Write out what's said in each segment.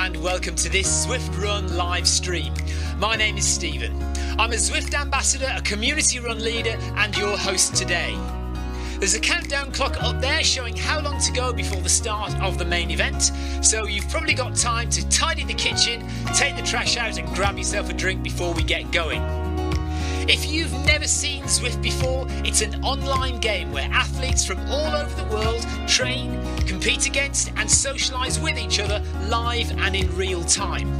and welcome to this Zwift Run live stream. My name is Stephen. I'm a Zwift ambassador, a community run leader and your host today. There's a countdown clock up there showing how long to go before the start of the main event, so you've probably got time to tidy the kitchen, take the trash out and grab yourself a drink before we get going. If you've never seen Zwift before, it's an online game where athletes from all over the world train, compete against and socialise with each other live and in real time.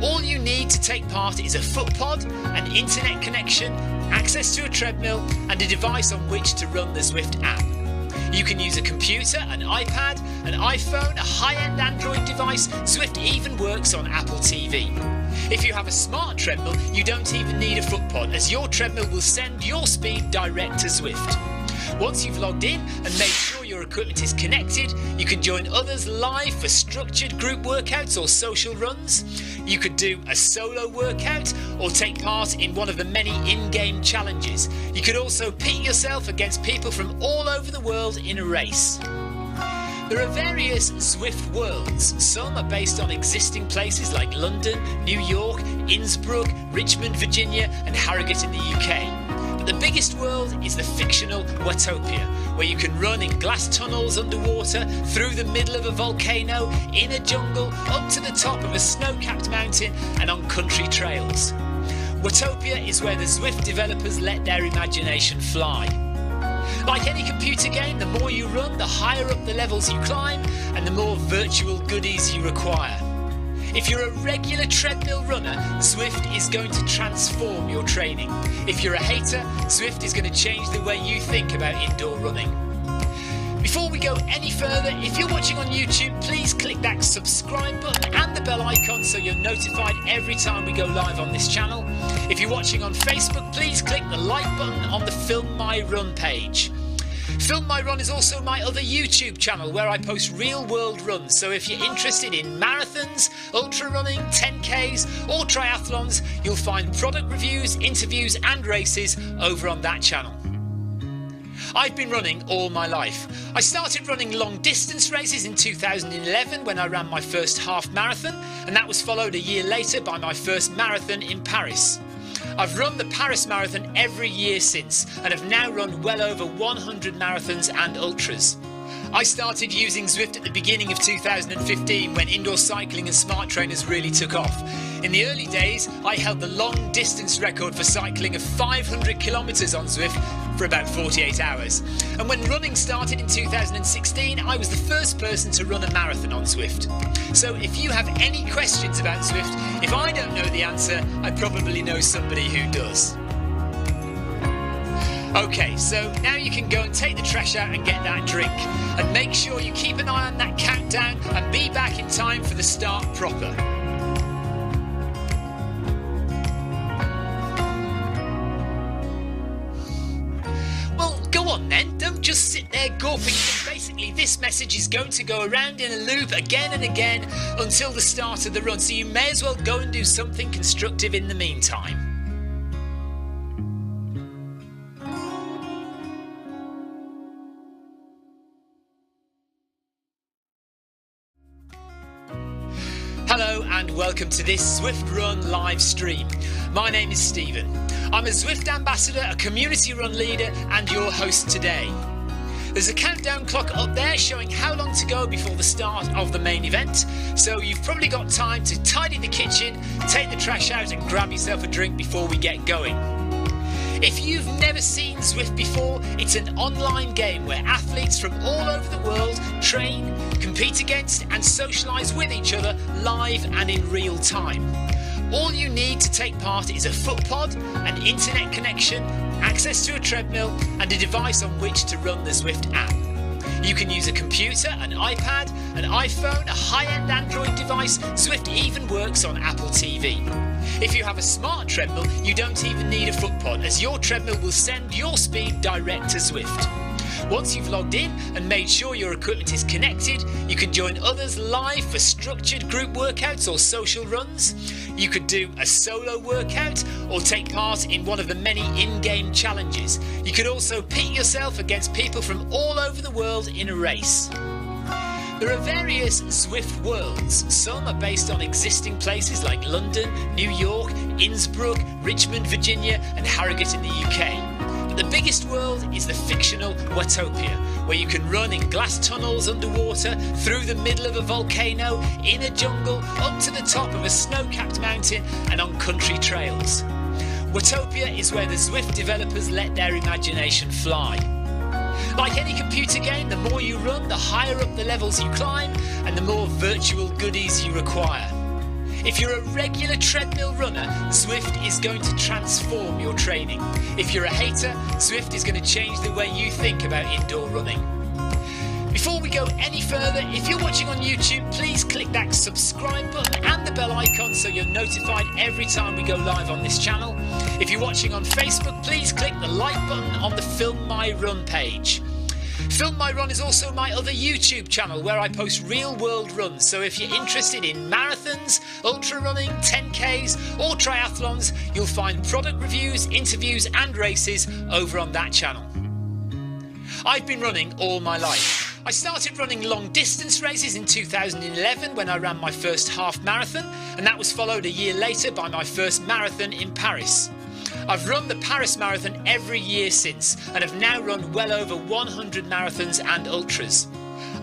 All you need to take part is a foot pod, an internet connection, access to a treadmill and a device on which to run the Zwift app. You can use a computer, an iPad, an iPhone, a high-end Android device. Zwift even works on Apple TV. If you have a smart treadmill, you don't even need a foot pod, as your treadmill will send your speed direct to Zwift. Once you've logged in and made sure your equipment is connected, you can join others live for structured group workouts or social runs. You could do a solo workout or take part in one of the many in-game challenges. You could also pit yourself against people from all over the world in a race. There are various Zwift worlds. Some are based on existing places like London, New York, Innsbruck, Richmond, Virginia and Harrogate in the UK. But the biggest world is the fictional Watopia, where you can run in glass tunnels underwater, through the middle of a volcano, in a jungle, up to the top of a snow-capped mountain and on country trails. Watopia is where the Zwift developers let their imagination fly. Like any computer game, the more you run, the higher up the levels you climb and the more virtual goodies you require. If you're a regular treadmill runner, Zwift is going to transform your training. If you're a hater, Zwift is going to change the way you think about indoor running. Before we go any further, if you're watching on YouTube, please click that subscribe button and the bell icon so you're notified every time we go live on this channel. If you're watching on Facebook, please click the like button on the Film My Run page. Film My Run is also my other YouTube channel where I post real world runs, so if you're interested in marathons, ultra running, 10Ks or triathlons, you'll find product reviews, interviews and races over on that channel. I've been running all my life. I started running long distance races in 2011 when I ran my first half marathon, and that was followed a year later by my first marathon in Paris. I've run the Paris Marathon every year since and have now run well over 100 marathons and ultras. I started using Zwift at the beginning of 2015 when indoor cycling and smart trainers really took off. In the early days, I held the long distance record for cycling of 500 kilometres on Zwift for about 48 hours. And when running started in 2016, I was the first person to run a marathon on Zwift. So if you have any questions about Zwift, if I don't know the answer, I probably know somebody who does. Okay, so now you can go and take the trash out and get that drink. And make sure you keep an eye on that countdown and be back in time for the start proper. Well, go on then, don't just sit there gawping. Basically, this message is going to go around in a loop again and again until the start of the run, so you may as well go and do something constructive in the meantime. Hello and welcome to this Zwift Run live stream. My name is Stephen. I'm a Zwift ambassador, a community run leader and your host today. There's a countdown clock up there showing how long to go before the start of the main event, so you've probably got time to tidy the kitchen, take the trash out and grab yourself a drink before we get going. If you've never seen Zwift before, it's an online game where athletes from all over the world train, compete against and socialise with each other live and in real time. All you need to take part is a foot pod, an internet connection, access to a treadmill and a device on which to run the Zwift app. You can use a computer, an iPad, an iPhone, a high-end Android device. Zwift even works on Apple TV. If you have a smart treadmill, you don't even need a foot pod, as your treadmill will send your speed direct to Zwift. Once you've logged in and made sure your equipment is connected, you can join others live for structured group workouts or social runs. You could do a solo workout or take part in one of the many in-game challenges. You could also pit yourself against people from all over the world in a race. There are various Zwift worlds. Some are based on existing places like London, New York, Innsbruck, Richmond, Virginia and Harrogate in the UK. But the biggest world is the fictional Watopia, where you can run in glass tunnels underwater, through the middle of a volcano, in a jungle, up to the top of a snow-capped mountain and on country trails. Watopia is where the Zwift developers let their imagination fly. Like any computer game, the more you run, the higher up the levels you climb and the more virtual goodies you require. If you're a regular treadmill runner, Zwift is going to transform your training. If you're a hater, Zwift is going to change the way you think about indoor running. Before we go any further, if you're watching on YouTube, please click that subscribe button and the bell icon so you're notified every time we go live on this channel. If you're watching on Facebook, please click the like button on the Film My Run page. Film My Run is also my other YouTube channel where I post real world runs, so if you're interested in marathons, ultra running, 10Ks or triathlons, you'll find product reviews, interviews and races over on that channel. I've been running all my life. I started running long distance races in 2011 when I ran my first half marathon, and that was followed a year later by my first marathon in Paris. I've run the Paris Marathon every year since and have now run well over 100 marathons and ultras.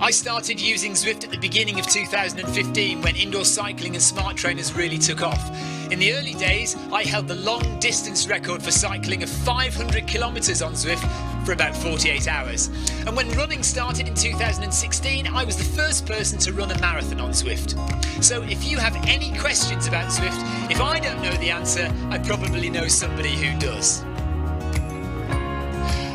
I started using Zwift at the beginning of 2015 when indoor cycling and smart trainers really took off. In the early days, I held the long distance record for cycling of 500 kilometres on Zwift for about 48 hours. And when running started in 2016, I was the first person to run a marathon on Zwift. So if you have any questions about Zwift, if I don't know the answer, I probably know somebody who does.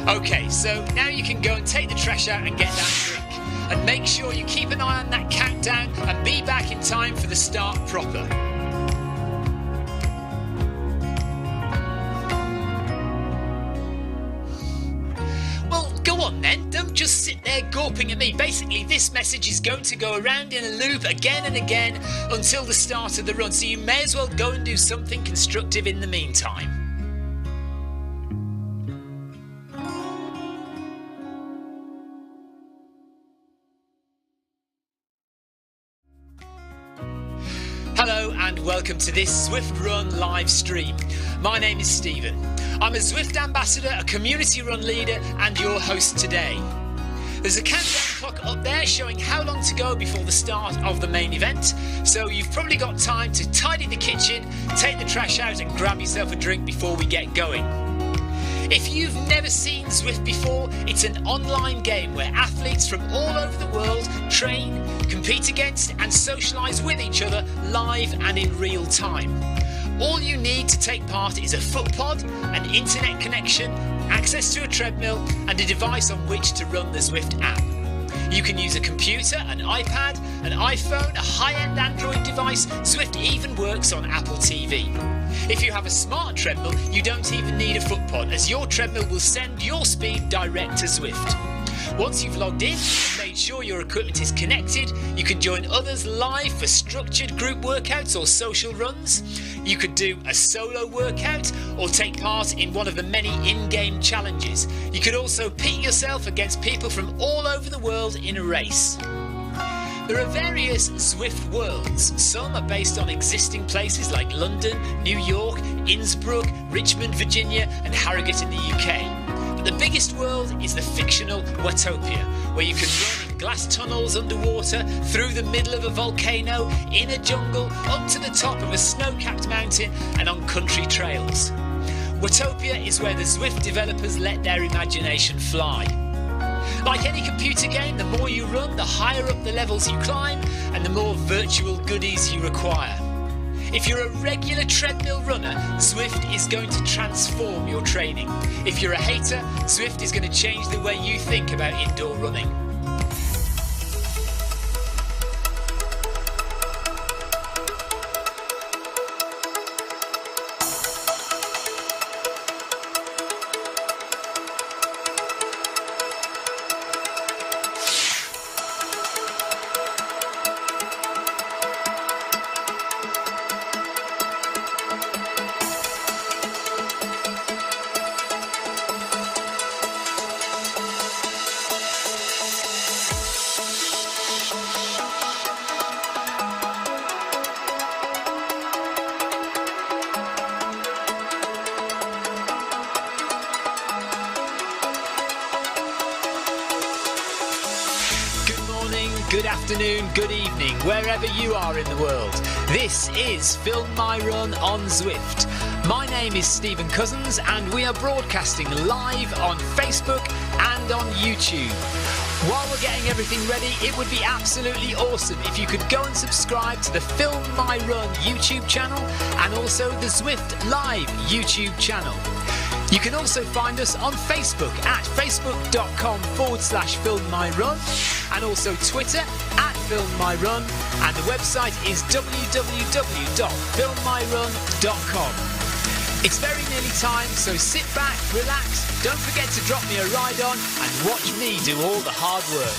Okay, so now you can go and take the trash out and get that drink. And make sure you keep an eye on that countdown and be back in time for the start proper. Well, go on then, don't just sit there gawping at me. Basically, this message is going to go around in a loop again and again until the start of the run, so you may as well go and do something constructive in the meantime. Hello and welcome to this Zwift Run live stream. My name is Stephen. I'm a Zwift ambassador, a community run leader and your host today. There's a countdown clock up there showing how long to go before the start of the main event, so you've probably got time to tidy the kitchen, take the trash out and grab yourself a drink before we get going. If you've never seen Zwift before, it's an online game where athletes from all over the world train, compete against and socialise with each other live and in real time. All you need to take part is a foot pod, an internet connection, access to a treadmill and a device on which to run the Zwift app. You can use a computer, an iPad, an iPhone, a high-end Android device. Zwift even works on Apple TV. If you have a smart treadmill, you don't even need a foot pod, as your treadmill will send your speed direct to Zwift. Once you've logged in and made sure your equipment is connected, you can join others live for structured group workouts or social runs. You could do a solo workout or take part in one of the many in-game challenges. You could also pit yourself against people from all over the world in a race. There are various Zwift worlds. Some are based on existing places like London, New York, Innsbruck, Richmond, Virginia and Harrogate in the UK. But the biggest world is the fictional Watopia, where you can run in glass tunnels underwater, through the middle of a volcano, in a jungle, up to the top of a snow-capped mountain and on country trails. Watopia is where the Zwift developers let their imagination fly. Like any computer game, the more you run, the higher up the levels you climb and the more virtual goodies you require. If you're a regular treadmill runner, Zwift is going to transform your training. If you're a hater, Zwift is going to change the way you think about indoor running. good afternoon, good evening, wherever you are in the world. This is Film My Run on Zwift. My name is Stephen Cousins and we are broadcasting live on Facebook and on YouTube. While we're getting everything ready, it would be absolutely awesome if you could go and subscribe to the Film My Run YouTube channel and also the Zwift Live YouTube channel. You can also find us on Facebook at facebook.com/filmmyrun and also Twitter at filmmyrun, and the website is www.filmmyrun.com. It's very nearly time, so sit back, relax, don't forget to drop me a ride on and watch me do all the hard work.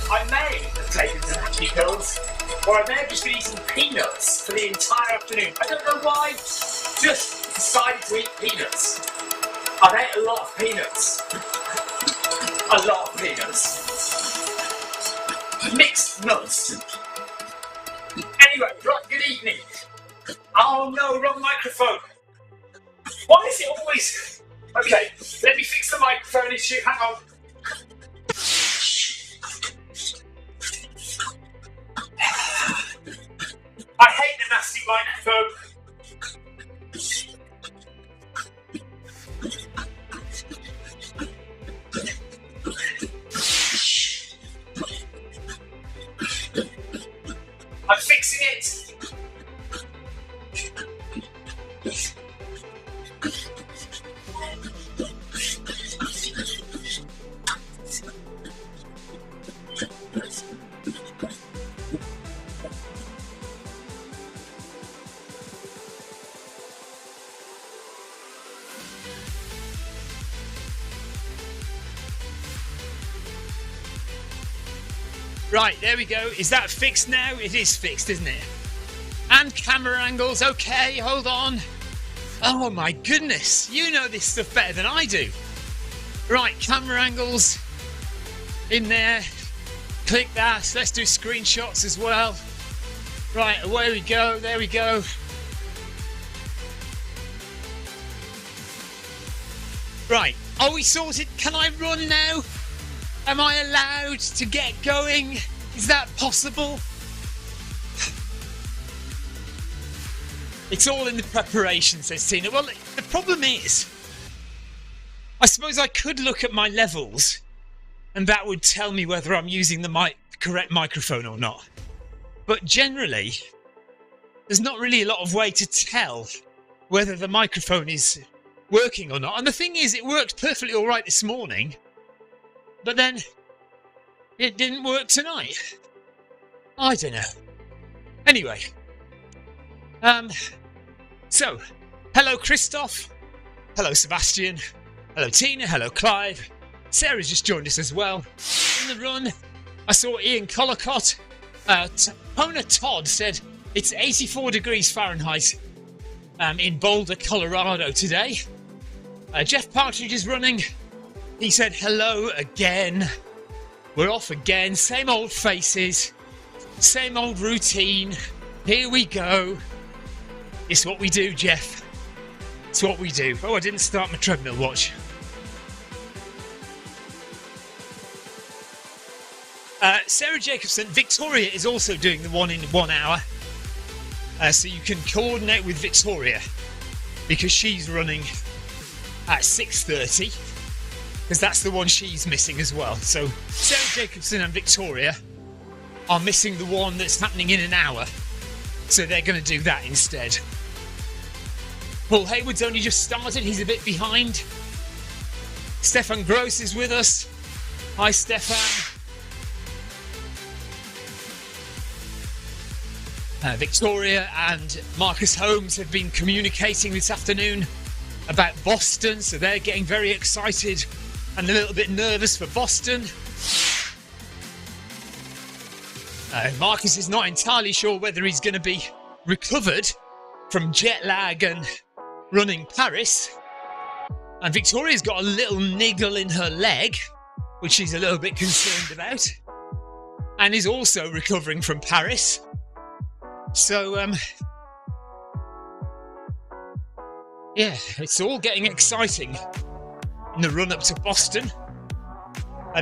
I may have taken some happy pills, or I may have just been eating peanuts for the entire afternoon. I don't know why, just decided to eat peanuts. I've ate a lot of peanuts. A lot of peanuts. Mixed nuts. Anyway, right, good evening. Oh no, wrong microphone. Why is it always... Okay, let me fix the microphone issue, hang on. I hate the nasty microphone. I'm fixing it. Right, there we go. Is that fixed now? It is fixed, isn't it? And camera angles. Okay, hold on. Oh my goodness. You know this stuff better than I do. Right, camera angles in there. Click that. Let's do screenshots as well. Right, away we go. There we go. Right, are we sorted? Can I run now? Am I allowed to get going? Is that possible? It's all in the preparation, says Tina. Well, the problem is, I suppose I could look at my levels and that would tell me whether I'm using the correct microphone or not. But generally, there's not really a lot of way to tell whether the microphone is working or not. And the thing is, it worked perfectly all right this morning. But then, it didn't work tonight. I don't know. Anyway. So, hello Christoph. Hello Sebastian. Hello Tina. Hello Clive. Sarah's just joined us as well. In the run, I saw Ian Collicott. Pona Todd said it's 84 degrees Fahrenheit in Boulder, Colorado today. Jeff Partridge is running. He said hello again. We're off again. Same old faces. Same old routine. Here we go. It's what we do, Jeff. It's what we do. Oh, I didn't start my treadmill watch. Sarah Jacobson, Victoria is also doing the one in 1 hour. So you can coordinate with Victoria because she's running at 6:30. because that's the one she's missing as well. So Sarah Jacobson and Victoria are missing the one that's happening in an hour, so they're going to do that instead. Paul Hayward's only just started, he's a bit behind. Stefan Gross is with us. Hi Stefan. Victoria and Marcus Holmes have been communicating this afternoon about Boston, so they're getting very excited and a little bit nervous for Boston. Marcus is not entirely sure whether he's going to be recovered from jet lag and running Paris. And Victoria's got a little niggle in her leg, which she's a little bit concerned about, and is also recovering from Paris. So, yeah, it's all getting exciting in the run-up to Boston.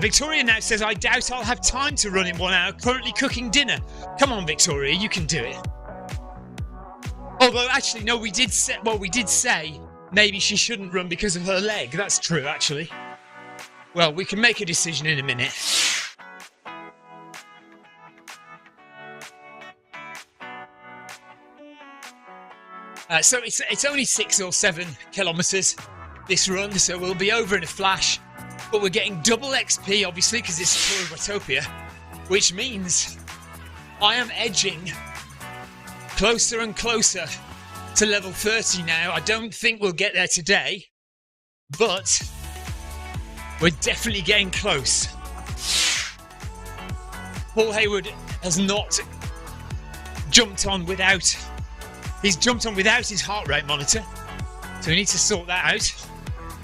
Victoria now says, I doubt I'll have time to run in 1 hour, currently cooking dinner. Come on, Victoria, you can do it. Although, actually, no, we did say maybe she shouldn't run because of her leg. That's true, actually. Well, we can make a decision in a minute. So it's only 6 or 7 kilometres, this run, so we'll be over in a flash. But we're getting double XP, obviously, because it's a tour of Watopia, which means I am edging closer and closer to level 30 now. I don't think we'll get there today, but we're definitely getting close. Paul Hayward has not jumped on without... He's jumped on without his heart rate monitor, so we need to sort that out.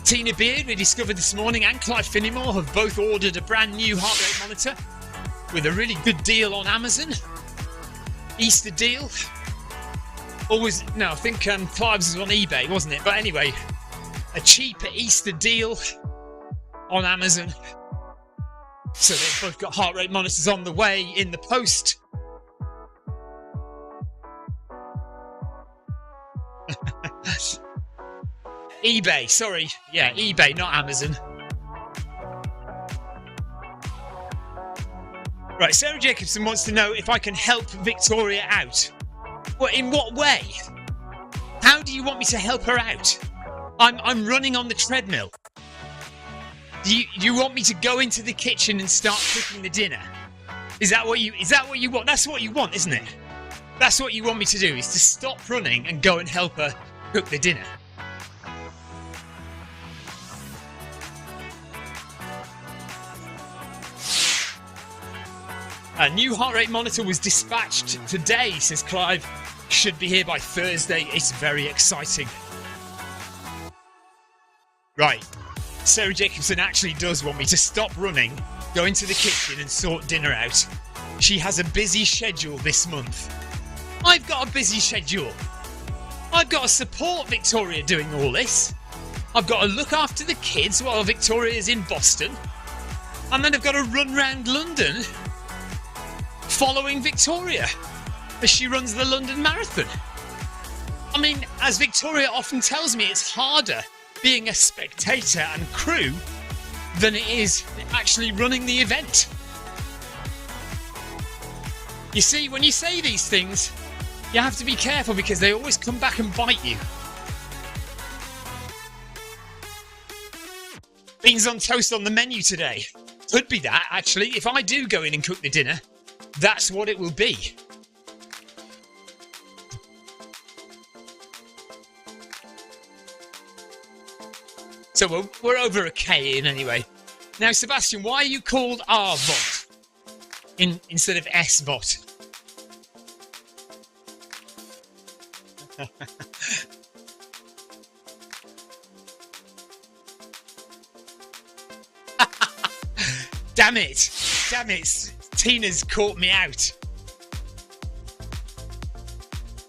Tina Beard, we discovered this morning, and Clive Finnimore have both ordered a brand new heart rate monitor with a really good deal on Amazon. Easter deal. I think Clive's was on eBay, wasn't it? But anyway, a cheap Easter deal on Amazon. So they've both got heart rate monitors on the way in the post. eBay, sorry. Yeah, eBay, not Amazon. Right, Sarah Jacobson wants to know if I can help Victoria out. Well, in what way? How do you want me to help her out? I'm running on the treadmill. Do you want me to go into the kitchen and start cooking the dinner? Is that what you want? That's what you want, isn't it? That's what you want me to do, is to stop running and go and help her cook the dinner. A new heart rate monitor was dispatched today, says Clive. Should be here by Thursday. It's very exciting. Right. Sarah Jacobson actually does want me to stop running, go into the kitchen and sort dinner out. She has a busy schedule this month. I've got a busy schedule. I've got to support Victoria doing all this. I've got to look after the kids while Victoria's in Boston. And then I've got to run round London following Victoria as she runs the London Marathon. I mean, as Victoria often tells me, it's harder being a spectator and crew than it is actually running the event. You see, when you say these things, you have to be careful because they always come back and bite you. Beans on toast on the menu today. Could be that, actually. If I do go in and cook the dinner, that's what it will be. So we're over a K in anyway. Now, Sebastian, why are you called RVOT instead of SVOT? Damn it, Tina's caught me out.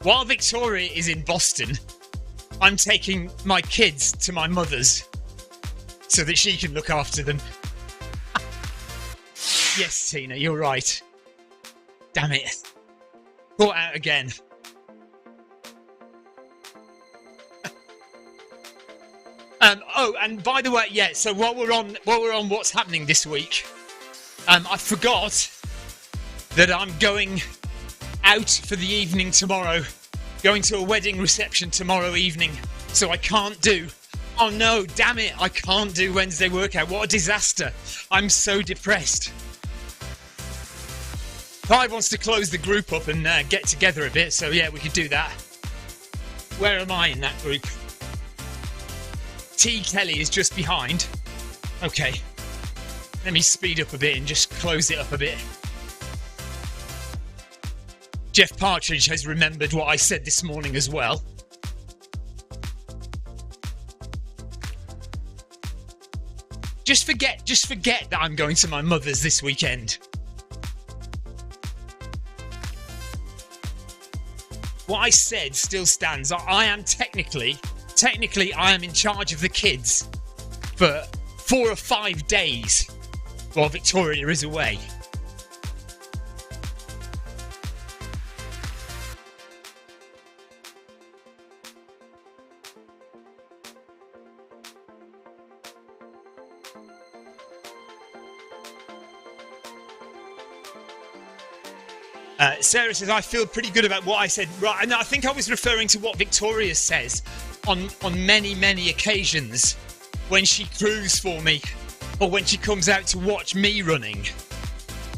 While Victoria is in Boston, I'm taking my kids to my mother's so that she can look after them. Yes, Tina, you're right. Damn it. Caught out again. Oh, and by the way, yeah. So while we're on what's happening this week, I forgot that I'm going out for the evening tomorrow, going to a wedding reception tomorrow evening. So I can't do. Oh no, damn it! I can't do Wednesday workout. What a disaster! I'm so depressed. Clive wants to close the group up and get together a bit, so yeah, we could do that. Where am I in that group? T. Kelly is just behind. Okay. Let me speed up a bit and just close it up a bit. Jeff Partridge has remembered what I said this morning as well. Just forget that I'm going to my mother's this weekend. What I said still stands. I am technically I am in charge of the kids for 4 or 5 days while Victoria is away. Sarah says, I feel pretty good about what I said. Right, and I think I was referring to what Victoria says on many, many occasions when she crews for me or when she comes out to watch me running.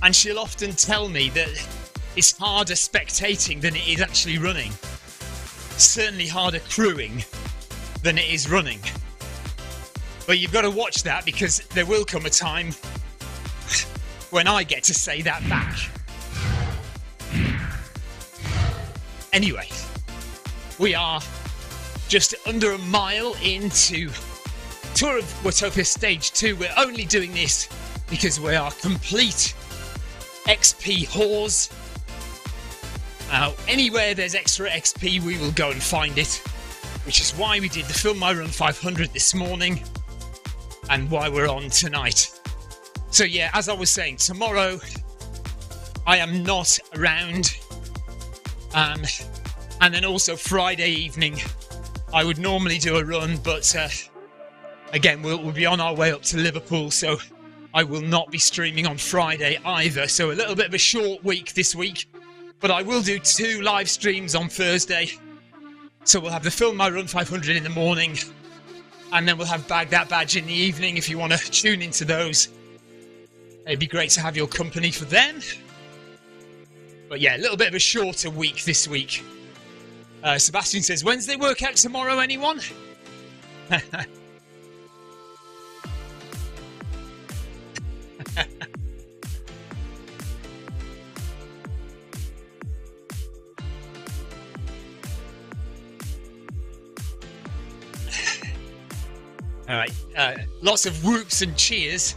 And she'll often tell me that it's harder spectating than it is actually running. Certainly harder crewing than it is running. But you've got to watch that, because there will come a time when I get to say that back. Anyway, we are just under a mile into Tour of Watopia Stage 2. We're only doing this because we are complete XP whores. Anywhere there's extra XP, we will go and find it, which is why we did the Film My Run 500 this morning and why we're on tonight. So yeah, as I was saying, tomorrow I am not around. And then also Friday evening, I would normally do a run, but again, we'll be on our way up to Liverpool, so I will not be streaming on Friday either. So a little bit of a short week this week, but I will do 2 live streams on Thursday. So we'll have the Film My Run 500 in the morning, and then we'll have Bag That Badge in the evening if you want to tune into those. It'd be great to have your company for them. But yeah, a little bit of a shorter week this week. Sebastian says, Wednesday workout tomorrow, anyone? All right, lots of whoops and cheers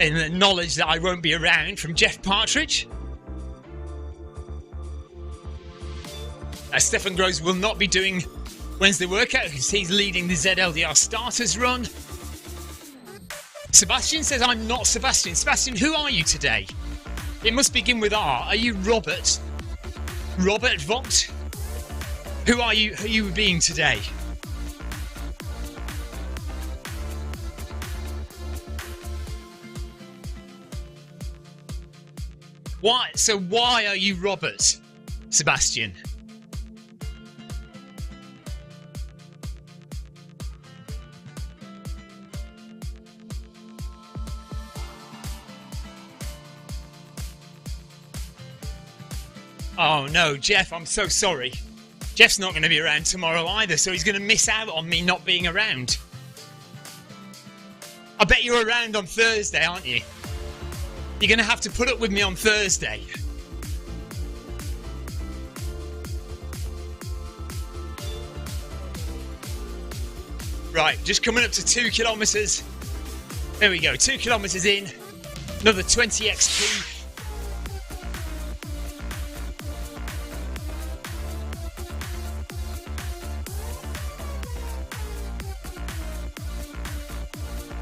in the knowledge that I won't be around from Jeff Partridge. Stefan Groves will not be doing Wednesday workout because he's leading the ZLDR starters run. Sebastian says, I'm not Sebastian. Sebastian, who are you today? It must begin with R. Are you Robert? Robert Vogt? Who are you being today? Why? So why are you Robert, Sebastian? Oh no, Jeff, I'm so sorry. Jeff's not going to be around tomorrow either, so he's going to miss out on me not being around. I bet you're around on Thursday, aren't you? You're going to have to put up with me on Thursday. Right, just coming up to 2 kilometres. There we go, 2 kilometres in. Another 20 XP.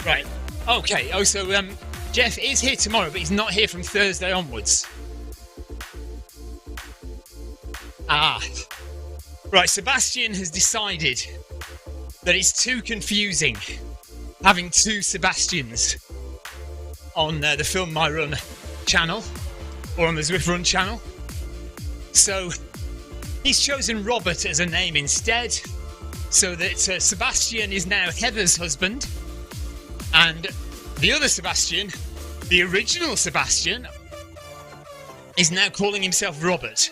Right, okay, oh, so Jeff is here tomorrow, but he's not here from Thursday onwards. Ah, right, Sebastian has decided that it's too confusing having two Sebastians on the Film My Run channel or on the Zwift Run channel. So he's chosen Robert as a name instead, so that Sebastian is now Heather's husband, and the other Sebastian, the original Sebastian, is now calling himself Robert.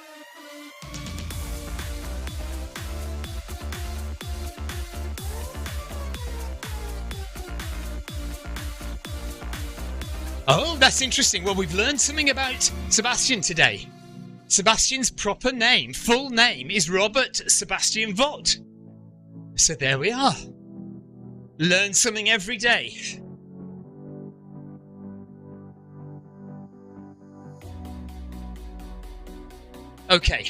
Oh, that's interesting. Well, we've learned something about Sebastian today. Sebastian's proper name, full name, is Robert Sebastian Vott. So there we are. Learn something every day. Okay.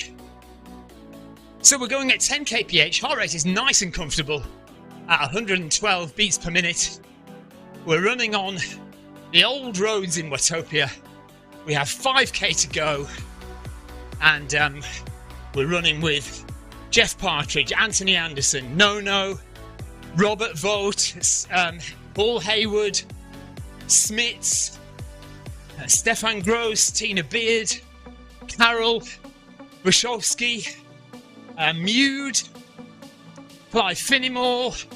So we're going at 10 kph. Heart rate is nice and comfortable at 112 beats per minute. We're running on the old roads in Watopia. We have 5k to go, and we're running with Jeff Partridge, Anthony Anderson, Nono, Robert Vogt, Paul Hayward, Smits, Stefan Gross, Tina Beard, Carol, Wachowski, Mude, Clive Finnimore,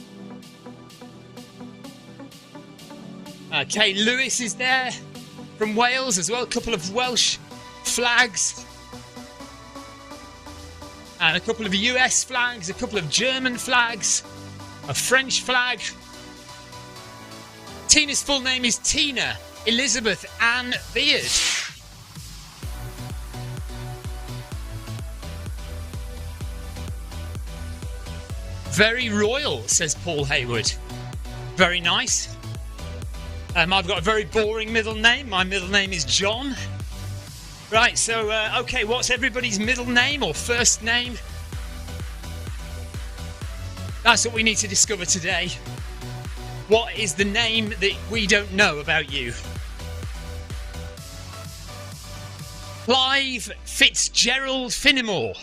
Kay Lewis is there from Wales as well, a couple of Welsh flags, and a couple of US flags, a couple of German flags, a French flag. Tina's full name is Tina Elizabeth Ann Beard. Very royal, says Paul Hayward. Very nice. I've got a very boring middle name. My middle name is John. Right, so, okay, what's everybody's middle name or first name? That's what we need to discover today. What is the name that we don't know about you? Clive Fitzgerald Finnimore.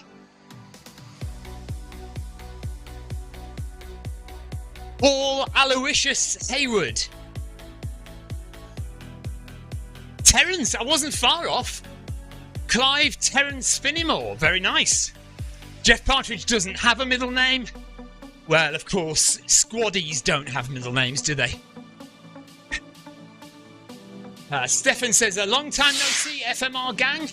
Paul Aloysius Hayward. Terence, I wasn't far off. Clive Terence Finnimore, very nice. Jeff Partridge doesn't have a middle name. Well, of course, squaddies don't have middle names, do they? Stefan says, a long time no see, FMR gang.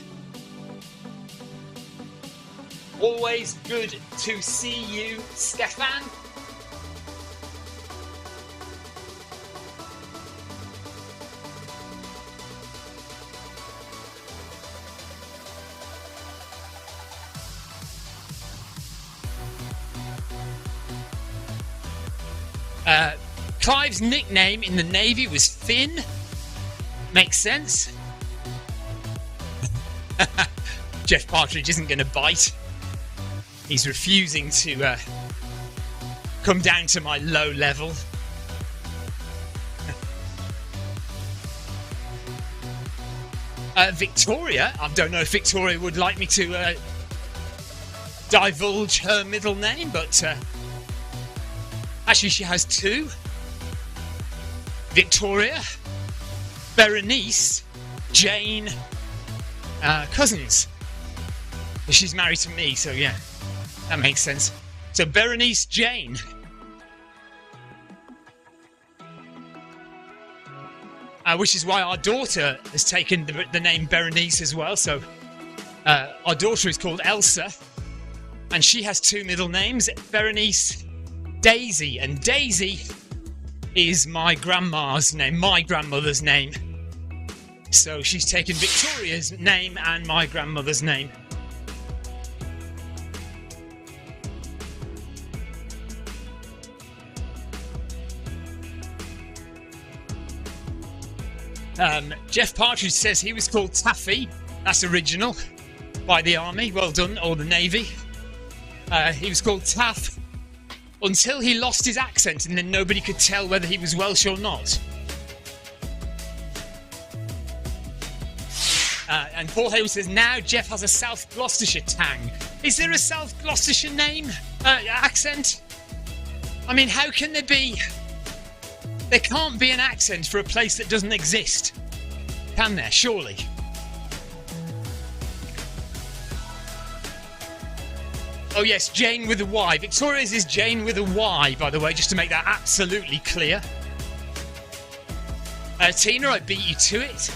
Always good to see you, Stefan. Clive's nickname in the Navy was Finn. Makes sense. Jeff Partridge isn't going to bite. He's refusing to come down to my low level. Victoria, I don't know if Victoria would like me to divulge her middle name, but actually she has two. Victoria, Berenice, Jane, cousins. She's married to me, so yeah, that makes sense. So Berenice Jane. Which is why our daughter has taken the name Berenice as well. So our daughter is called Elsa, and she has two middle names, Berenice Daisy, and Daisy is my grandma's name, my grandmother's name. So she's taken Victoria's name and my grandmother's name. Jeff Partridge says he was called Taffy. That's original by the army. Well done, or the navy. He was called Taff until he lost his accent, and then nobody could tell whether he was Welsh or not. And Paul Hayward says, now Jeff has a South Gloucestershire tang. Is there a South Gloucestershire name? Accent? I mean, how can there be... There can't be an accent for a place that doesn't exist. Can there? Surely. Oh yes, Jane with a Y. Victoria's is Jane with a Y, by the way, just to make that absolutely clear. Tina, I beat you to it.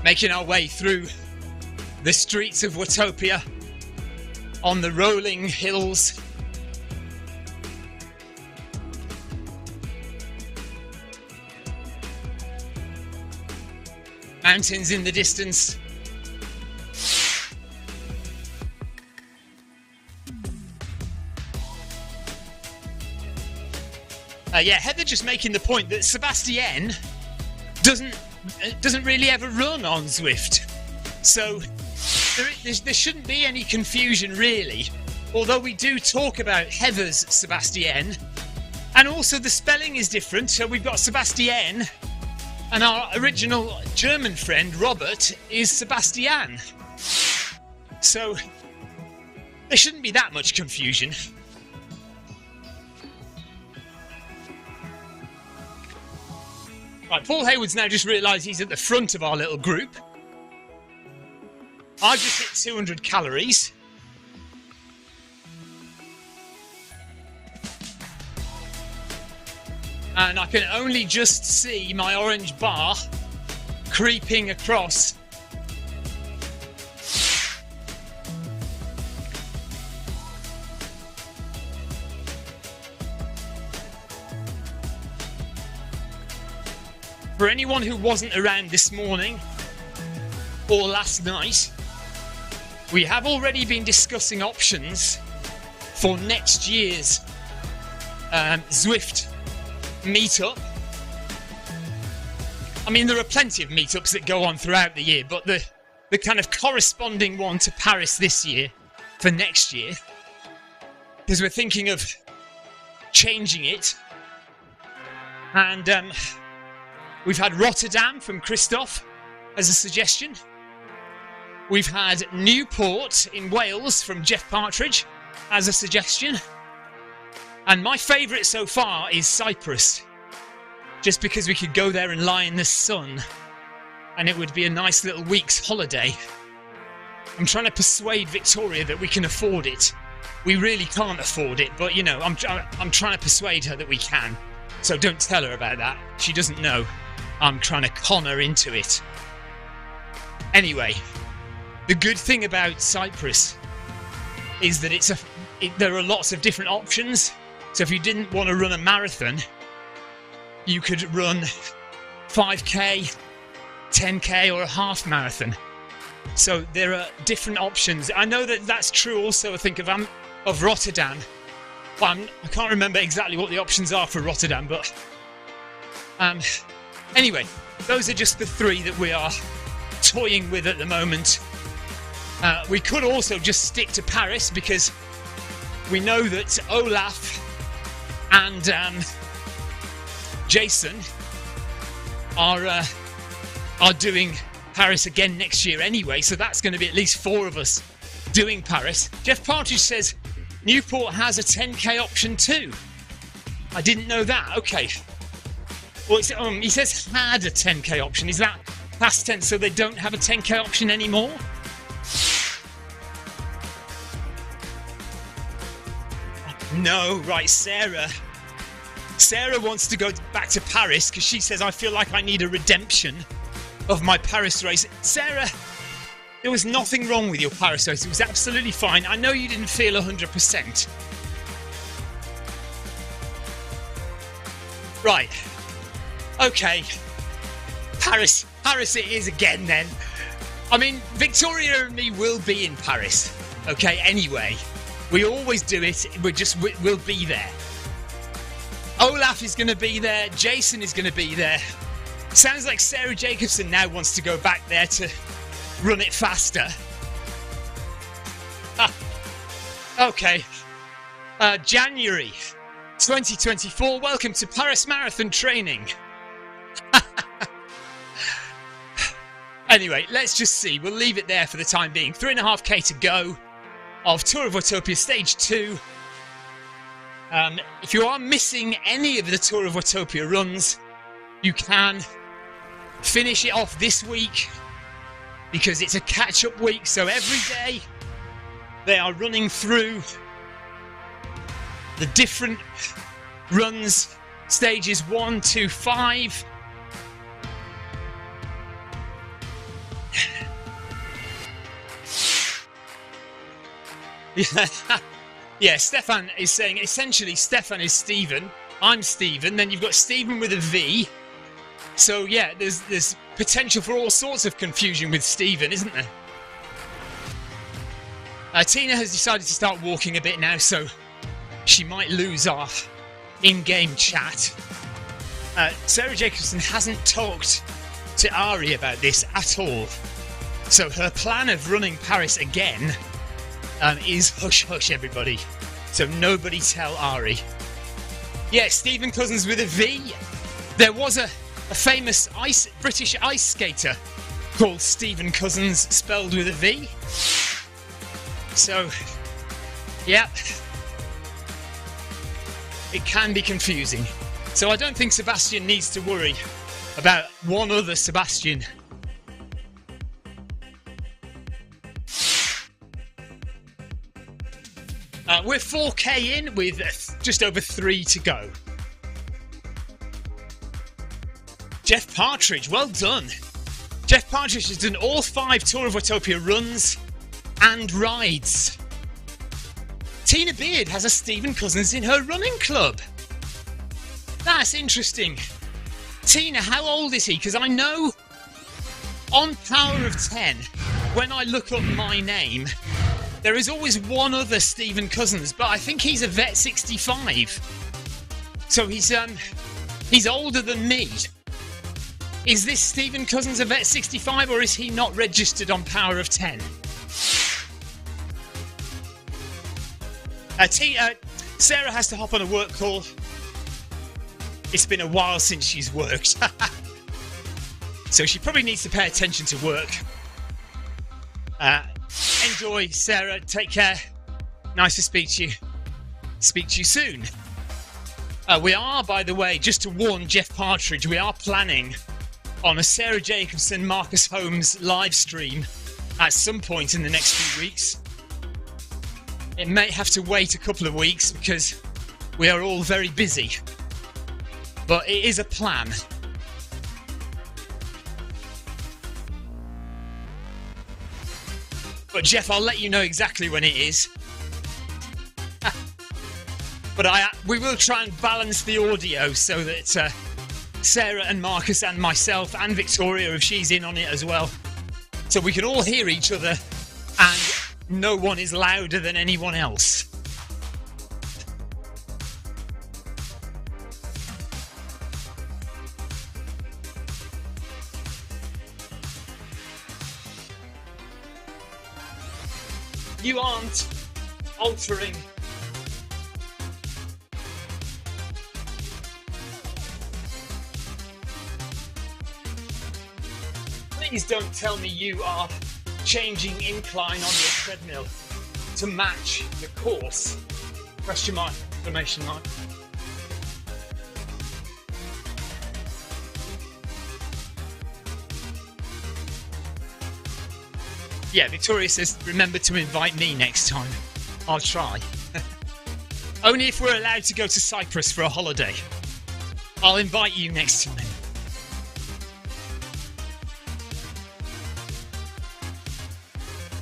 Making our way through the streets of Watopia on the rolling hills. Mountains in the distance. Yeah, Heather just making the point that Sebastian doesn't really ever run on Zwift, so there shouldn't be any confusion really. Although we do talk about Heather's Sebastian, and also the spelling is different. So we've got Sebastian, and our original German friend Robert is Sebastian. So there shouldn't be that much confusion. Right, Paul Hayward's now just realised he's at the front of our little group. I've just hit 200 calories. And I can only just see my orange bar creeping across. For anyone who wasn't around this morning or last night, we have already been discussing options for next year's Zwift meetup. I mean, there are plenty of meetups that go on throughout the year, but the kind of corresponding one to Paris this year for next year, because we're thinking of changing it. And we've had Rotterdam from Christoph as a suggestion. We've had Newport in Wales from Jeff Partridge as a suggestion. And my favourite so far is Cyprus. Just because we could go there and lie in the sun. And it would be a nice little week's holiday. I'm trying to persuade Victoria that we can afford it. We really can't afford it, but you know, I'm trying to persuade her that we can. So don't tell her about that. She doesn't know. I'm trying to con her into it. Anyway, the good thing about Cyprus is that there are lots of different options. So if you didn't want to run a marathon, you could run 5k, 10k or a half marathon. So there are different options. I know that that's true also, I think, of Rotterdam. But I can't remember exactly what the options are for Rotterdam, but anyway, those are just the three that we are toying with at the moment. We could also just stick to Paris because we know that Olaf and Jason are doing Paris again next year anyway, so that's going to be at least 4 of us doing Paris. Jeff Partridge says Newport has a 10k option too. I didn't know that. Okay. Well, he says had a 10k option. Is that past tense, so they don't have a 10k option anymore? No, right, Sarah. Sarah wants to go back to Paris because she says, I feel like I need a redemption of my Paris race. Sarah, there was nothing wrong with your Paris race. It was absolutely fine. I know you didn't feel 100%. Right. Okay. Paris it is again then. I mean, Victoria and me will be in Paris. Okay, anyway. We always do it. We'll be there. Olaf is going to be there. Jason is going to be there. Sounds like Sarah Jacobson now wants to go back there to run it faster. Okay. January. 2024, welcome to Paris Marathon training. Anyway, let's just see. We'll leave it there for the time being. 3.5k to go of Tour of Watopia Stage 2. If you are missing any of the Tour of Watopia runs, you can finish it off this week because it's a catch-up week. So every day they are running through the different runs, stages 1 to 5. Yeah, Stefan is saying, essentially, Stefan is Stephen. I'm Stephen. Then you've got Stephen with a V. So, yeah, there's potential for all sorts of confusion with Stephen, isn't there? Tina has decided to start walking a bit now, so she might lose our in-game chat. Sarah Jacobson hasn't talked to Ari about this at all. So her plan of running Paris again is hush hush, everybody. So nobody tell Ari. Yeah, Stephen Cousins with a V. There was a famous British ice skater called Stephen Cousins, spelled with a V. So, yeah, it can be confusing. So I don't think Sebastian needs to worry about one other Sebastian. We're 4k in with just over 3 to go. Jeff Partridge, well done. Jeff Partridge has done all 5 Tour of Watopia runs and rides. Tina Beard has a Stephen Cousins in her running club. That's interesting. Tina, how old is he? Because I know on Power of 10, when I look up my name, there is always one other Stephen Cousins, but I think he's a vet 65. So he's older than me. Is this Stephen Cousins a vet 65, or is he not registered on Power of 10? Sarah has to hop on a work call. It's been a while since she's worked. So she probably needs to pay attention to work. Enjoy, Sarah. Take care. Nice to speak to you. Speak to you soon. We are, by the way, just to warn Jeff Partridge, we are planning on a Sarah Jacobson, Marcus Holmes live stream at some point in the next few weeks. It may have to wait a couple of weeks because we are all very busy. But it is a plan. But Jeff, I'll let you know exactly when it is. But we will try and balance the audio so that Sarah and Marcus and myself and Victoria, if she's in on it as well, so we can all hear each other and no one is louder than anyone else. You aren't altering. Please don't tell me you are changing incline on your treadmill to match the course. Question mark, exclamation mark. Yeah, Victoria says, remember to invite me next time. I'll try. Only if we're allowed to go to Cyprus for a holiday. I'll invite you next time.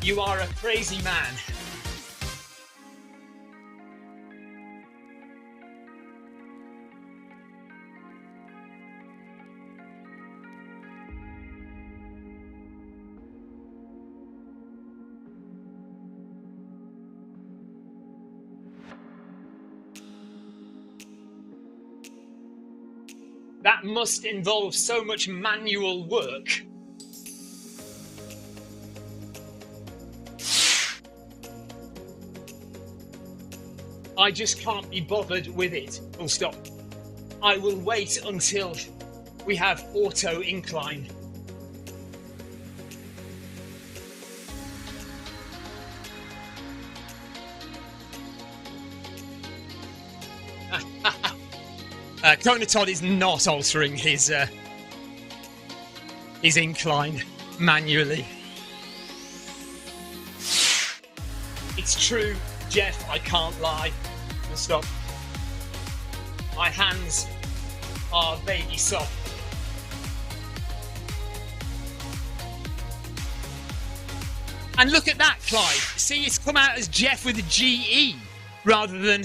You are a crazy man. That must involve so much manual work. I just can't be bothered with it. Full stop. I will wait until we have auto incline. Kona Todd is not altering his incline manually. It's true, Jeff, I can't lie. Stop. My hands are baby soft. And look at that, Clive. See, it's come out as Jeff with a G-E rather than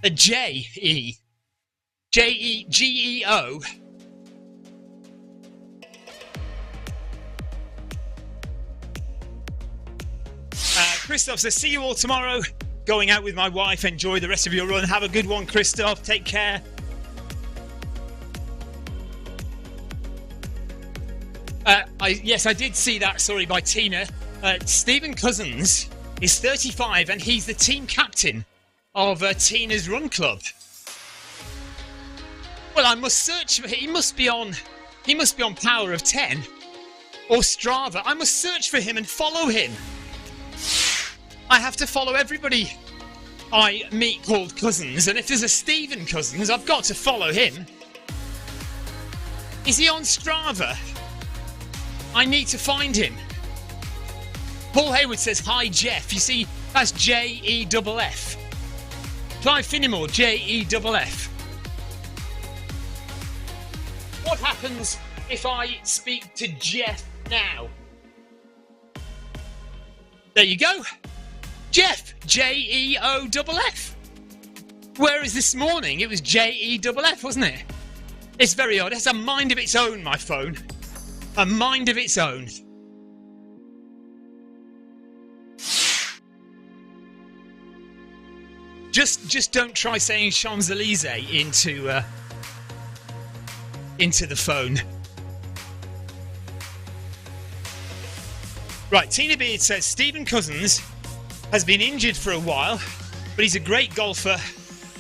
a J-E. G-E-O. Christoph says, see you all tomorrow. Going out with my wife. Enjoy the rest of your run. Have a good one, Christoph. Take care. Yes, I did see that. Sorry, by Tina. Stephen Cousins is 35 and he's the team captain of Tina's run club. Well, I must search for him. He must be on Power of 10 or Strava. I must search for him and follow him. I have to follow everybody I meet called Cousins, and if there's a Stephen Cousins, I've got to follow him. Is he on Strava? I need to find him. Paul Hayward says, hi Jeff. You see, that's J-E-F-F. Clive Finnemore, J-E-F-F. What happens if I speak to Jeff now? There you go. Jeff, J-E-O-F-F. Whereas this morning it was J-E-F-F, wasn't it? It's very odd. It has a mind of its own, my phone. A mind of its own. Just don't try saying Champs-Élysées into the phone. Right, Tina Beard says Stephen Cousins has been injured for a while, but he's a great golfer,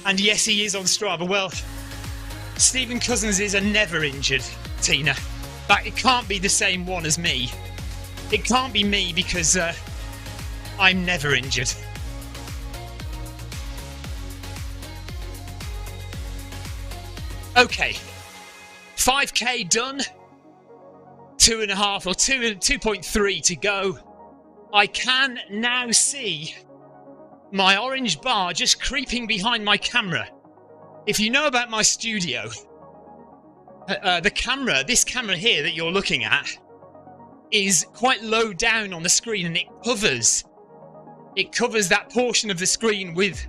and yes, he is on Strava. Well, Stephen Cousins is a never injured, Tina. But it can't be the same one as me. It can't be me because I'm never injured. Okay, 5k done. 2.5 or 2.3 to go. I can now see my orange bar just creeping behind my camera. If you know about my studio, this camera here that you're looking at is quite low down on the screen, and it covers that portion of the screen with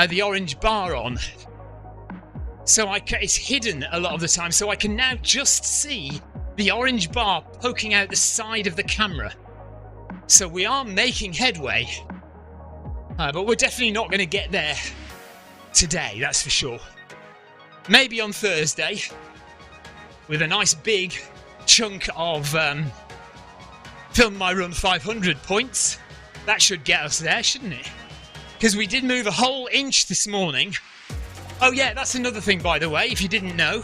the orange bar on. So it's hidden a lot of the time, so I can now just see the orange bar poking out the side of the camera. So we are making headway, but we're definitely not going to get there today, that's for sure. Maybe on Thursday, with a nice big chunk of Film My Run 500 points. That should get us there, shouldn't it? Because we did move a whole inch this morning. Oh yeah, that's another thing, by the way, if you didn't know.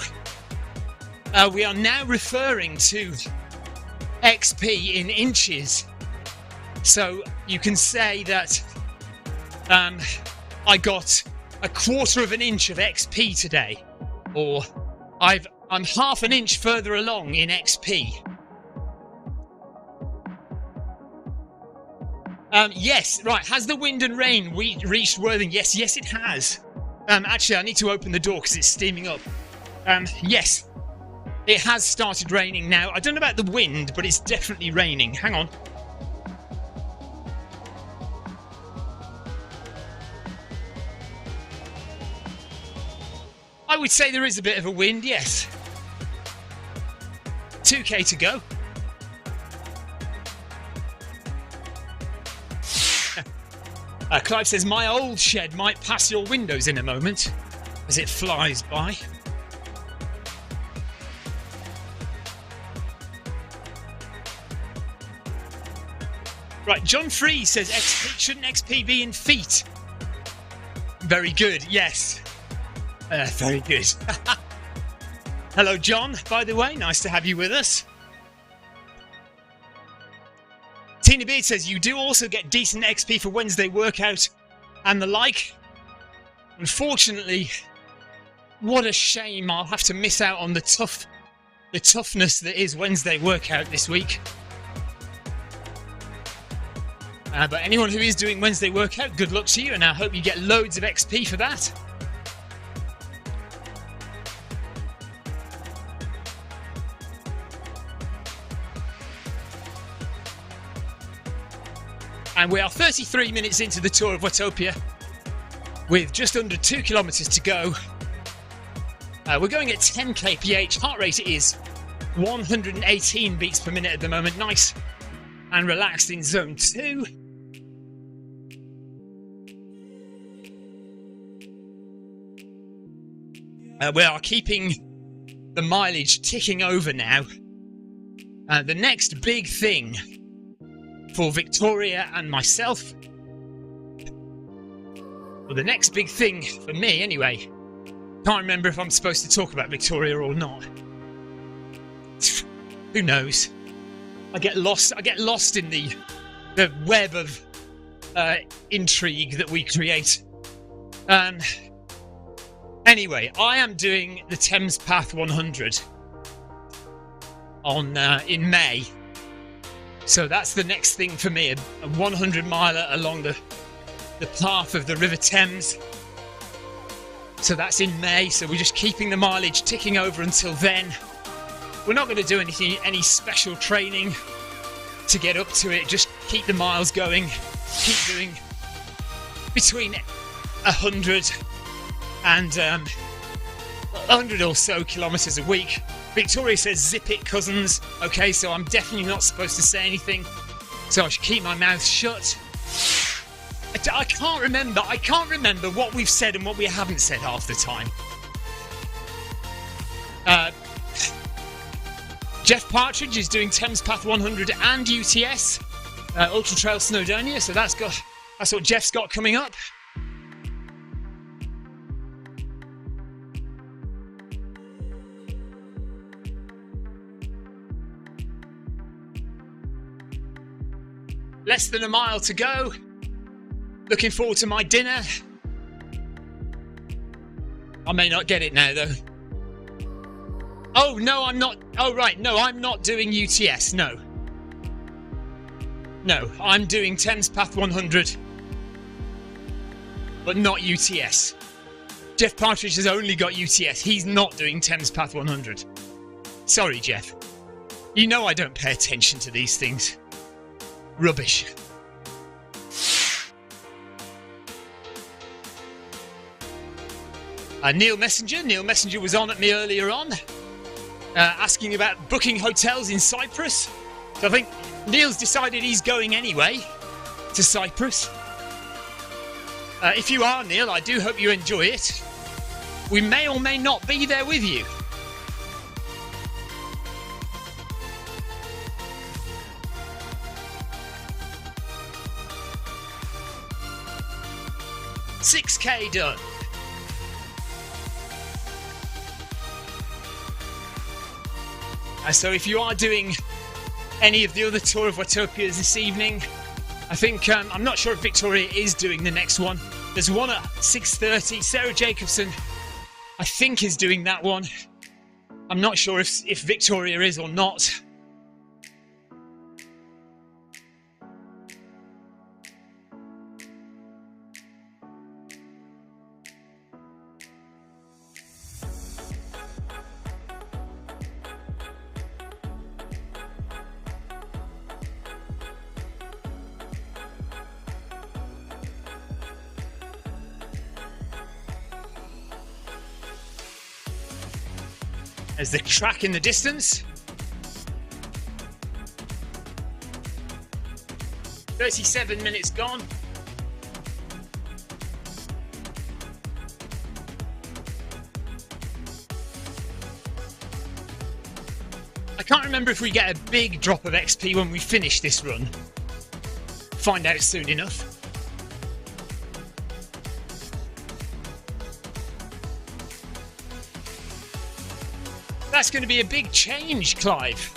We are now referring to XP in inches. So you can say that I got a quarter of an inch of XP today, or I'm half an inch further along in XP. Yes, right. Has the wind and rain reached Worthing? Yes, it has. Actually, I need to open the door because it's steaming up. Yes, it has started raining now. I don't know about the wind, but it's definitely raining. Hang on. I would say there is a bit of a wind, yes. 2k to go. Clive says, my old shed might pass your windows in a moment as it flies by. Right, John Free says, shouldn't XP be in feet? Very good, yes. Very good. Hello, John, by the way. Nice to have you with us. Tina Beard says, you do also get decent XP for Wednesday workout and the like. Unfortunately, what a shame. I'll have to miss out on the toughness that is Wednesday workout this week. But anyone who is doing Wednesday workout, good luck to you, and I hope you get loads of XP for that. And we are 33 minutes into the tour of Watopia with just under 2 kilometres to go. We're going at 10 kph. Heart rate is 118 beats per minute at the moment. Nice and relaxed in zone 2. We are keeping the mileage ticking over now. The next big thing for Victoria and myself, well, the next big thing for me anyway, can't remember if I'm supposed to talk about Victoria or not. Who knows? I get lost in the web of intrigue that we create. Anyway, I am doing the Thames Path 100 in May. So that's the next thing for me, a 100 miler along the path of the River Thames. So that's in May, so we're just keeping the mileage ticking over until then. We're not going to do any special training to get up to it, just keep the miles going, keep doing between 100 and 100 or so kilometres a week. Victoria says, zip it, cousins. Okay, so I'm definitely not supposed to say anything, so I should keep my mouth shut. I can't remember what we've said and what we haven't said half the time. Jeff Partridge is doing Thames Path 100 and UTS, Ultra Trail Snowdonia, so that's what Jeff's got coming up. Less than a mile to go. Looking forward to my dinner. I may not get it now though. Oh no, I'm not. Oh right, no, I'm not doing UTS. No, I'm doing Thames Path 100, but not UTS. Jeff Partridge has only got UTS. He's not doing Thames Path 100. Sorry, Jeff. You know I don't pay attention to these things. Rubbish. Neil Messenger was on at me earlier on, asking about booking hotels in Cyprus. So I think Neil's decided he's going anyway to Cyprus. If you are, Neil, I do hope you enjoy it. We may or may not be there with you. $6K done. So if you are doing any of the other Tour of Watopias this evening, I think, I'm not sure if Victoria is doing the next one. There's one at 6:30. Sarah Jacobson, I think, is doing that one. I'm not sure if Victoria is or not. There's the track in the distance. 37 minutes gone. I can't remember if we get a big drop of XP when we finish this run. Find out soon enough. that's going to be a big change, Clive.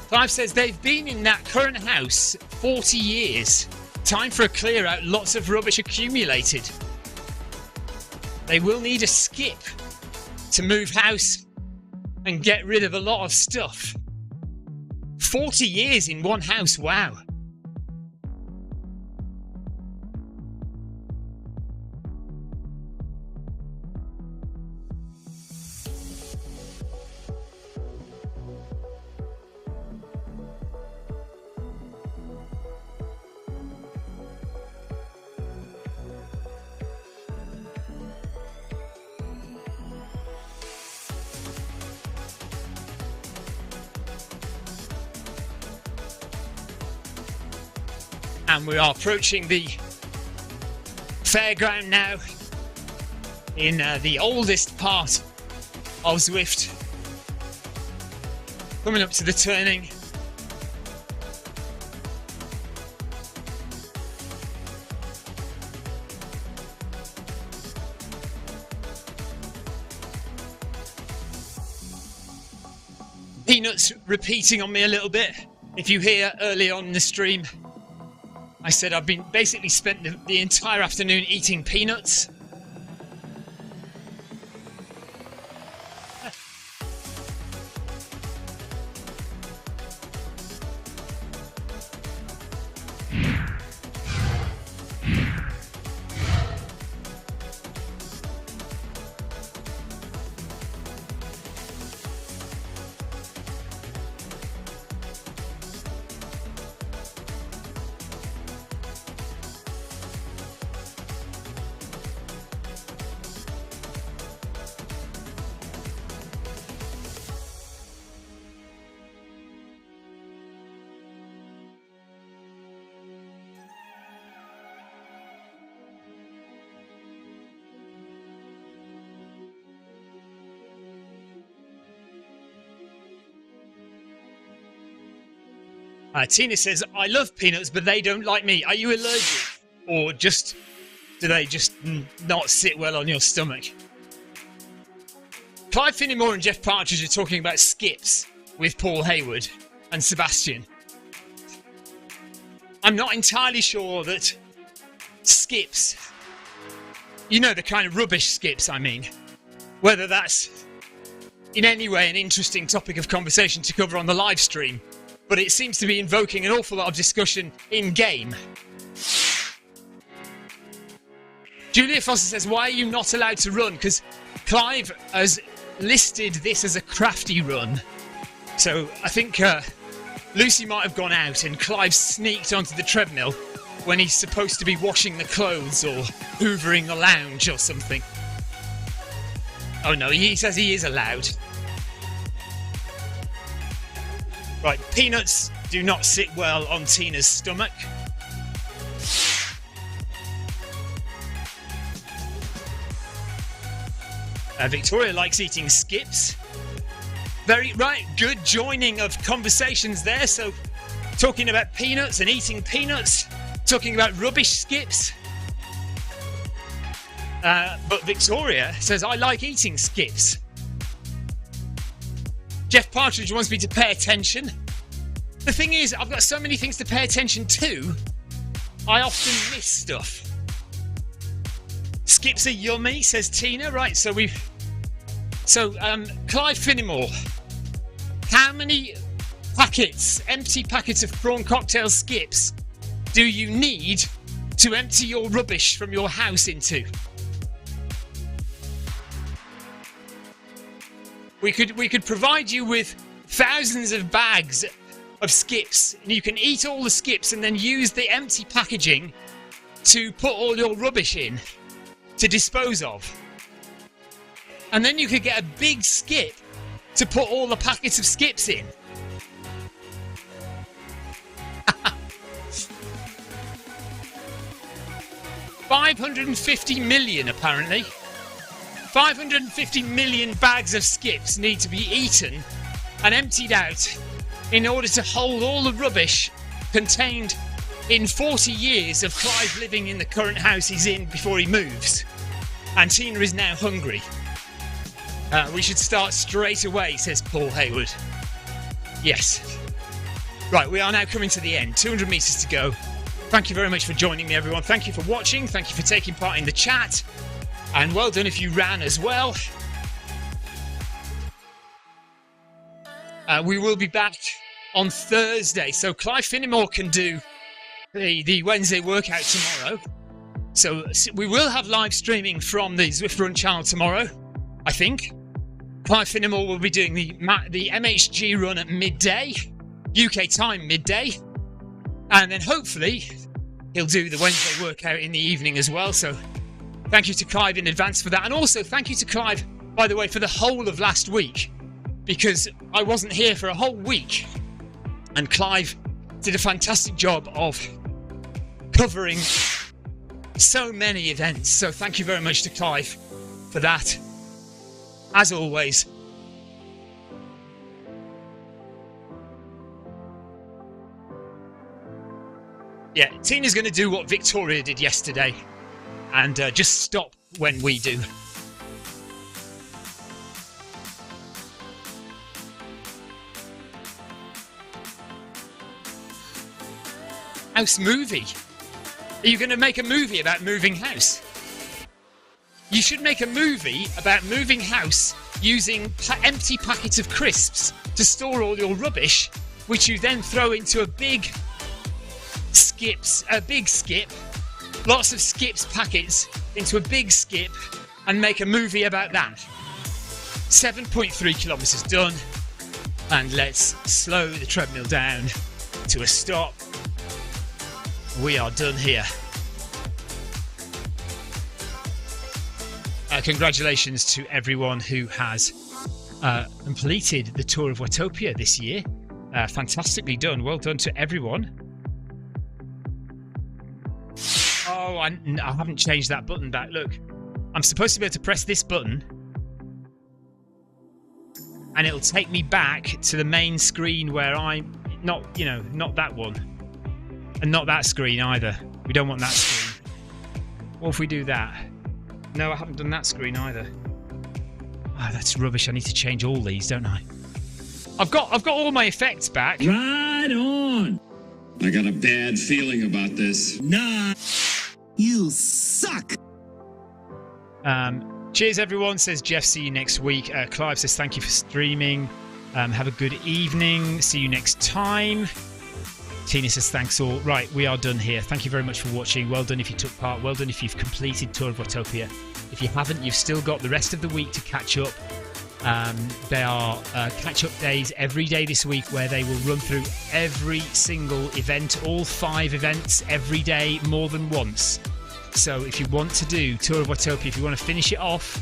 Clive says they've been in that current house 40 years. Time for a clear out, lots of rubbish accumulated. They will need a skip to move house and get rid of a lot of stuff. 40 years in one house, wow. And we are approaching the fairground now in the oldest part of Zwift. Coming up to the turning. Peanuts repeating on me a little bit. If you hear early on in the stream, I said I've been basically spent the entire afternoon eating peanuts. Tina says, I love peanuts, but they don't like me. Are you allergic? Or do they just not sit well on your stomach? Clive Finnimore and Jeff Partridge are talking about skips with Paul Hayward and Sebastian. I'm not entirely sure that skips, you know, the kind of rubbish skips I mean, whether that's in any way an interesting topic of conversation to cover on the live stream. But it seems to be invoking an awful lot of discussion in-game. Julia Foster says, why are you not allowed to run? Because Clive has listed this as a crafty run. So I think Lucy might have gone out and Clive sneaked onto the treadmill when he's supposed to be washing the clothes or hoovering the lounge or something. Oh no, he says he is allowed. Right, peanuts do not sit well on Tina's stomach. Victoria likes eating skips. Very right, good joining of conversations there. So, talking about peanuts and eating peanuts, talking about rubbish skips. But Victoria says, I like eating skips. Jeff Partridge wants me to pay attention. The thing is, I've got so many things to pay attention to, I often miss stuff. Skips are yummy, says Tina. Right, so Clive Finnimore, how many packets, empty packets of prawn cocktail skips do you need to empty your rubbish from your house into? We could provide you with thousands of bags of skips, and you can eat all the skips and then use the empty packaging to put all your rubbish in to dispose of. And then you could get a big skip to put all the packets of skips in. $550 million apparently. 550 million bags of skips need to be eaten and emptied out in order to hold all the rubbish contained in 40 years of Clive living in the current house he's in before he moves. And Tina is now hungry. We should start straight away, says Paul Hayward. Yes. Right, we are now coming to the end. 200 metres to go. Thank you very much for joining me, everyone. Thank you for watching. Thank you for taking part in the chat. And well done if you ran as well. We will be back on Thursday. So Clive Finnemore can do the Wednesday workout tomorrow. So we will have live streaming from the Zwift Run channel tomorrow, I think. Clive Finnemore will be doing the MHG run at midday, UK time midday. And then hopefully he'll do the Wednesday workout in the evening as well. So thank you to Clive in advance for that. And also thank you to Clive, by the way, for the whole of last week, because I wasn't here for a whole week. And Clive did a fantastic job of covering so many events. So thank you very much to Clive for that. As always. Yeah, Tina's going to do what Victoria did yesterday and just stop when we do. House movie? Are you going to make a movie about moving house? You should make a movie about moving house using empty packets of crisps to store all your rubbish, which you then throw into a big skip, lots of skips packets into a big skip, and make a movie about that. 7.3 kilometers done, and let's slow the treadmill down to a stop. We are done here. Congratulations to everyone who has completed the Tour of Watopia this year. Fantastically done. Well done to everyone. Oh, I haven't changed that button back. Look, I'm supposed to be able to press this button and it'll take me back to the main screen where I'm not that one. And not that screen either. We don't want that screen. What if we do that? No, I haven't done that screen either. Oh, that's rubbish. I need to change all these, don't I? I've got all my effects back. Right on. I got a bad feeling about this. Nah. You suck. Cheers, everyone, says Jeff. See you next week. Clive says thank you for streaming. Have a good evening. See you next time. Tina says thanks all. Right, we are done here. Thank you very much for watching. Well done if you took part. Well done if you've completed Tour of Watopia. If you haven't, you've still got the rest of the week to catch up. There are catch-up days every day this week where they will run through every single event, all 5 events every day, more than once. So if you want to do Tour of Watopia, if you want to finish it off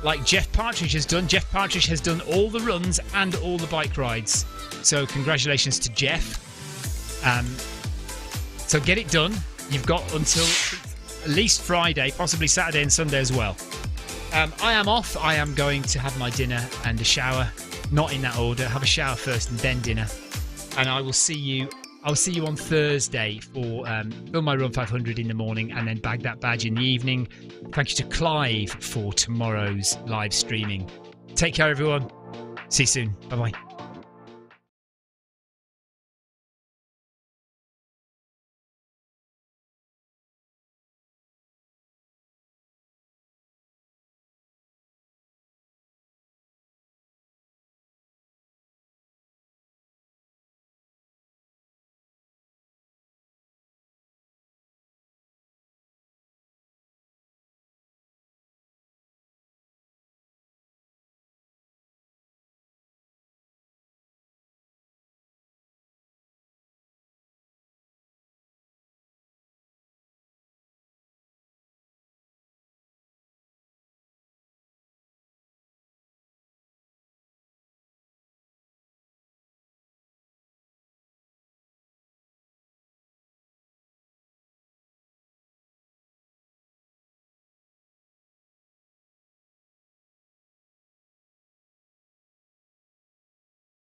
like Jeff Partridge has done, Jeff Partridge has done all the runs and all the bike rides. So congratulations to Jeff. So get it done. You've got until at least Friday, possibly Saturday and Sunday as well. I am off. I am going to have my dinner and a shower. Not in that order. Have a shower first and then dinner. And I will see you. I'll see you on Thursday for Film My Run 500 in the morning and then bag that badge in the evening. Thank you to Clive for tomorrow's live streaming. Take care, everyone. See you soon. Bye-bye.